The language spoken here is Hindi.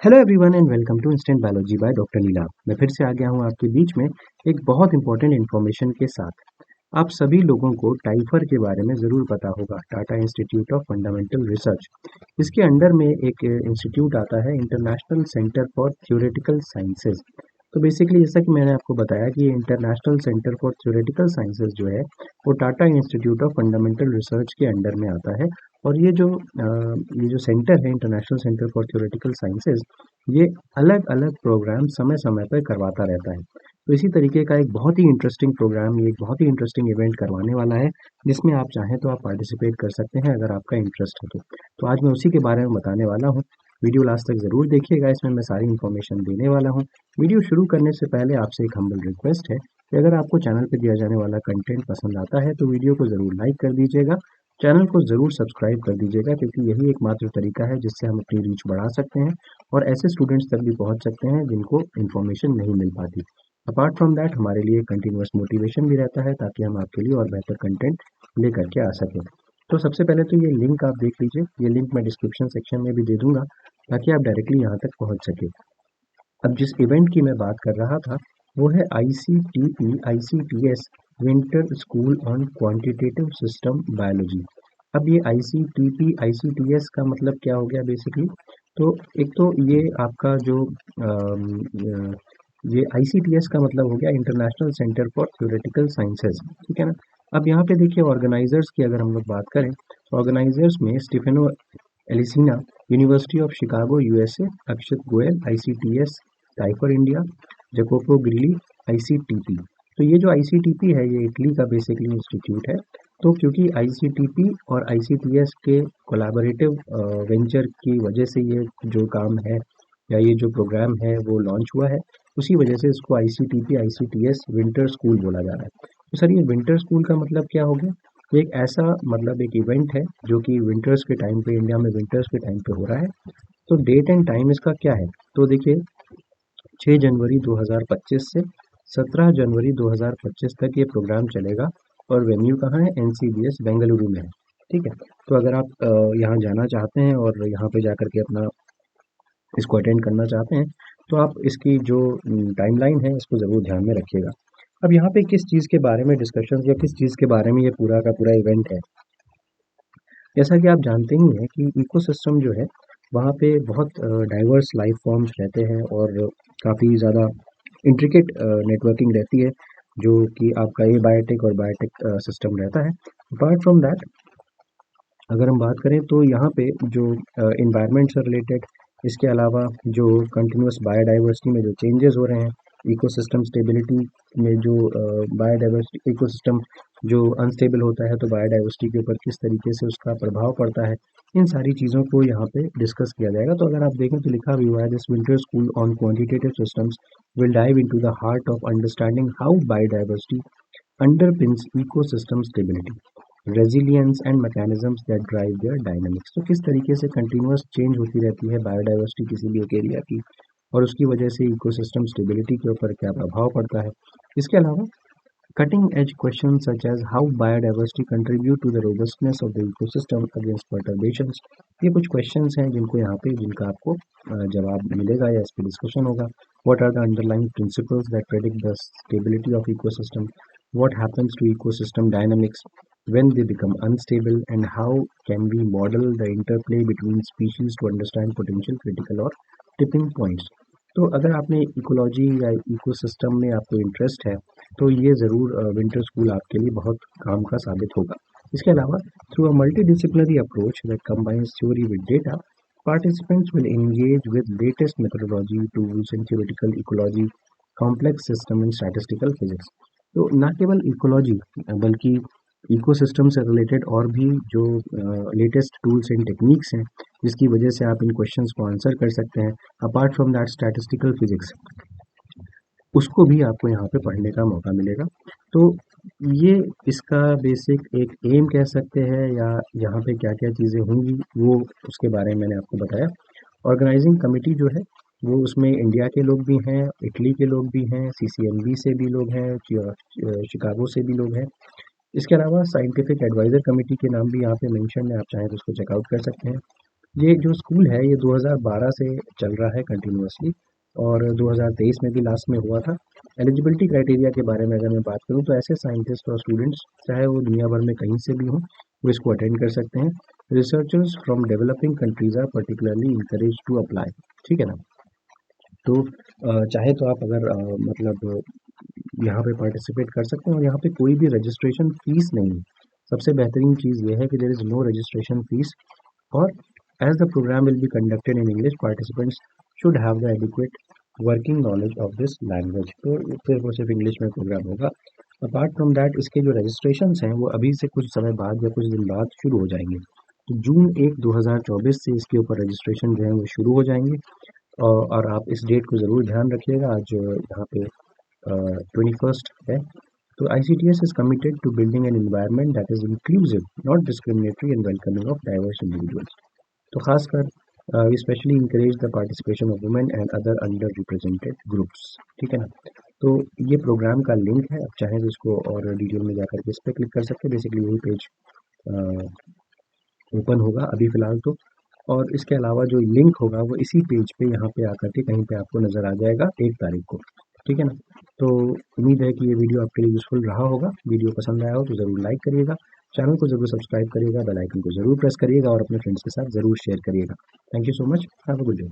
Hello everyone and welcome to instant biology by doctor Leela. मैं फिर से आ गया हूँ आपके बीच में एक बहुत इंपॉर्टेंट इन्फॉर्मेशन के साथ। आप सभी लोगों को टाइफर के बारे में ज़रूर पता होगा, Tata institute of fundamental research. इसके अंडर में एक इंस्टीट्यूट आता है, international centre for theoretical sciences. तो बेसिकली जैसा कि मैंने आपको बताया कि international centre for theoretical sciences जो है वो Tata institute of fundamental research के अंडर में आता है। और ये जो सेंटर है, international centre for theoretical sciences, ये अलग अलग प्रोग्राम समय समय पर करवाता रहता है। तो इसी तरीके का एक बहुत ही इंटरेस्टिंग प्रोग्राम, ये एक बहुत ही इंटरेस्टिंग इवेंट करवाने वाला है, जिसमें आप चाहें तो आप पार्टिसिपेट कर सकते हैं अगर आपका इंटरेस्ट है तो आज मैं उसी के बारे में बताने वाला हूँ। वीडियो लास्ट तक ज़रूर देखिएगा, इसमें मैं सारी इन्फॉर्मेशन देने वाला हूँ। वीडियो शुरू करने से पहले आपसे एक हम्बल रिक्वेस्ट है कि अगर आपको चैनल पर दिया जाने वाला कंटेंट पसंद आता है तो वीडियो को ज़रूर लाइक कर दीजिएगा, चैनल को ज़रूर सब्सक्राइब कर दीजिएगा, क्योंकि यही एकमात्र तरीका है जिससे हम अपनी रीच बढ़ा सकते हैं और ऐसे स्टूडेंट्स तक भी पहुंच सकते हैं जिनको इन्फॉर्मेशन नहीं मिल पाती। अपार्ट फ्रॉम दैट हमारे लिए कंटिन्यूअस मोटिवेशन भी रहता है ताकि हम आपके लिए और बेहतर कंटेंट लेकर के आ सकें। तो सबसे पहले तो ये लिंक आप देख लीजिए, ये लिंक मैं डिस्क्रिप्शन सेक्शन में भी दे दूंगा ताकि आप डायरेक्टली यहाँ तक पहुँच सके। अब जिस इवेंट की मैं बात कर रहा था वो है ICTP-ICTS winter school on quantitative system biology. अब ये ICTP-ICTS का मतलब क्या हो गया बेसिकली? तो एक तो ये आपका जो ये ICTS का मतलब हो गया international centre for theoretical sciences, ठीक है ना। अब यहाँ पे देखिए ऑर्गेनाइजर्स की अगर हम लोग बात करें तो ऑर्गेनाइजर्स में Stefano Allesina, university of Chicago USA, Akshat Goyal ICTS, TIFR India, Jacopo Grilli ICTP। तो ये जो ICTP है ये इटली का बेसिकली इंस्टीट्यूट है। तो क्योंकि ICTP और ICTS के कोलैबोरेटिव वेंचर की वजह से ये जो काम है या ये जो प्रोग्राम है वो लॉन्च हुआ है, उसी वजह से इसको ICTP-ICTS विंटर स्कूल बोला जा रहा है। तो सर ये विंटर स्कूल का मतलब क्या हो गया? ये एक ऐसा मतलब एक इवेंट है जो कि विंटर्स के टाइम पे, इंडिया में विंटर्स के टाइम पे हो रहा है। तो डेट एंड टाइम इसका क्या है? तो देखिए 6 जनवरी 2025 से 17 जनवरी 2025 तक ये प्रोग्राम चलेगा और वेन्यू कहाँ है? NCBS बेंगलुरु में है, ठीक है। तो अगर आप यहाँ जाना चाहते हैं और यहाँ पे जाकर के अपना इसको अटेंड करना चाहते हैं तो आप इसकी जो टाइमलाइन है इसको ज़रूर ध्यान में रखिएगा। अब यहाँ पे किस चीज़ के बारे में डिस्कशन या किस चीज़ के बारे में ये पूरा का पूरा इवेंट है? जैसा कि आप जानते ही हैं कि इकोसिस्टम जो है वहाँ पे बहुत डाइवर्स लाइफ फॉर्म्स रहते हैं और काफ़ी ज़्यादा इंट्रिकेट नेटवर्किंग रहती है, जो कि आपका ए बायोटिक और बायोटिक सिस्टम रहता है। अपार्ट फ्रॉम दैट अगर हम बात करें तो यहाँ पे जो इन्वायरमेंट से रिलेटेड, इसके अलावा जो कंटिन्यूस बायोडाइवर्सिटी में जो चेंजेस हो रहे हैं, इकोसिस्टम स्टेबिलिटी में जो बायोडाइवर्सिटी इकोसिस्टम जो अनस्टेबल होता है तो बायोडाइवर्सिटी के ऊपर किस तरीके से उसका प्रभाव पड़ता है, इन सारी चीज़ों को यहाँ पे डिस्कस किया जाएगा। तो अगर आप देखें तो लिखा भी हुआ है, this winter school on quantitative systems will dive into the heart of understanding how biodiversity underpins ecosystem stability, resilience and mechanisms that drive their dynamics. तो किस तरीके से कंटिन्यूअस चेंज होती रहती है बायोडाइवर्सिटी किसी भी एक एरिया की और उसकी वजह से इकोसिस्टम स्टेबिलिटी के ऊपर क्या प्रभाव पड़ता है। इसके अलावा cutting edge question such as how biodiversity contribute to the robustness of the ecosystem against perturbations. ये कुछ क्वेश्चंस हैं जिनको यहाँ पे जिनका आपको जवाब मिलेगा या इस पर डिस्कशन होगा। What are the underlying principles that predict the stability of ecosystem, what happens to ecosystem dynamics when they become unstable, and how can we model the interplay between species to understand potential critical or tipping points। तो अगर आपने इकोलॉजी या इकोसिस्टम में आपको इंटरेस्ट है तो ये ज़रूर विंटर स्कूल आपके लिए बहुत काम का साबित होगा। इसके अलावा through a multidisciplinary approach that combines theory with data, participants will engage with latest methodology, tools and theoretical ecology, complex system and statistical physics। तो ना केवल इकोलॉजी बल्कि इकोसिस्टम से रिलेटेड और भी जो लेटेस्ट टूल्स एंड टेक्निक्स हैं जिसकी वजह से आप इन क्वेश्चंस को आंसर कर सकते हैं। Apart from that statistical physics, उसको भी आपको यहाँ पे पढ़ने का मौका मिलेगा। तो ये इसका बेसिक एक एम कह सकते हैं, या यहाँ पे क्या क्या चीज़ें होंगी वो उसके बारे में मैंने आपको बताया। ऑर्गेनाइजिंग कमेटी जो है वो उसमें इंडिया के लोग भी हैं, इटली के लोग भी हैं, CCMB से भी लोग हैं, शिकागो से भी लोग हैं। इसके अलावा साइंटिफिक एडवाइज़र कमेटी के नाम भी यहाँ पे मेंशन है, आप चाहें तो उसको चेकआउट कर सकते हैं। ये जो स्कूल है ये 2012 से चल रहा है कंटिन्यूअसली, और 2023 में भी लास्ट में हुआ था। एलिजिबिलिटी क्राइटेरिया के बारे में अगर मैं बात करूँ तो ऐसे साइंटिस्ट और स्टूडेंट्स चाहे वो दुनिया भर में कहीं से भी हों वो इसको अटेंड कर सकते हैं। Researchers from developing countries are particularly encourage to apply. ठीक है ना। तो चाहे तो आप अगर मतलब यहाँ पे पार्टिसिपेट कर सकते हैं, और यहाँ पे कोई भी रजिस्ट्रेशन फीस नहीं है। सबसे बेहतरीन चीज़ ये है कि there is no registration fees, और as the program will be conducted in English, participants should have the adequate working knowledge of this language। तो सिर्फ और सिर्फ इंग्लिश में प्रोग्राम होगा। अपार्ट फ्रॉम दैट इसके जो रजिस्ट्रेशंस हैं वो अभी से कुछ समय बाद या कुछ दिन बाद शुरू हो जाएंगे। तो जून 1 2024 से इसके ऊपर रजिस्ट्रेशन जो है वो शुरू हो जाएंगे। और आप इस डेट को ज़रूर ध्यान रखिएगा। आज यहाँ पे 21 है। तो ICTS is committed to building an environment that is inclusive, not discriminatory and welcoming of diverse individuals। तो खासकर we specially encourage the participation of women and other under represented groups. ठीक है ना। तो ये प्रोग्राम का लिंक है, आप चाहें तो इसको और डिटेल में जाकर के इस पर क्लिक कर सकते हैं। बेसिकली यही पेज ओपन होगा अभी फ़िलहाल तो, और इसके अलावा जो लिंक होगा वो इसी पेज पे यहाँ पे आकर के कहीं पे आपको नज़र आ जाएगा 1 तारीख को। ठीक है ना। तो उम्मीद है कि ये वीडियो आपके लिए यूज़फुल रहा होगा। वीडियो पसंद आया हो तो ज़रूर लाइक करिएगा, चैनल को ज़रूर सब्सक्राइब करिएगा, बेल आइकन को ज़रूर प्रेस करिएगा और अपने फ्रेंड्स के साथ ज़रूर शेयर करिएगा। Thank you so much. Have a good day.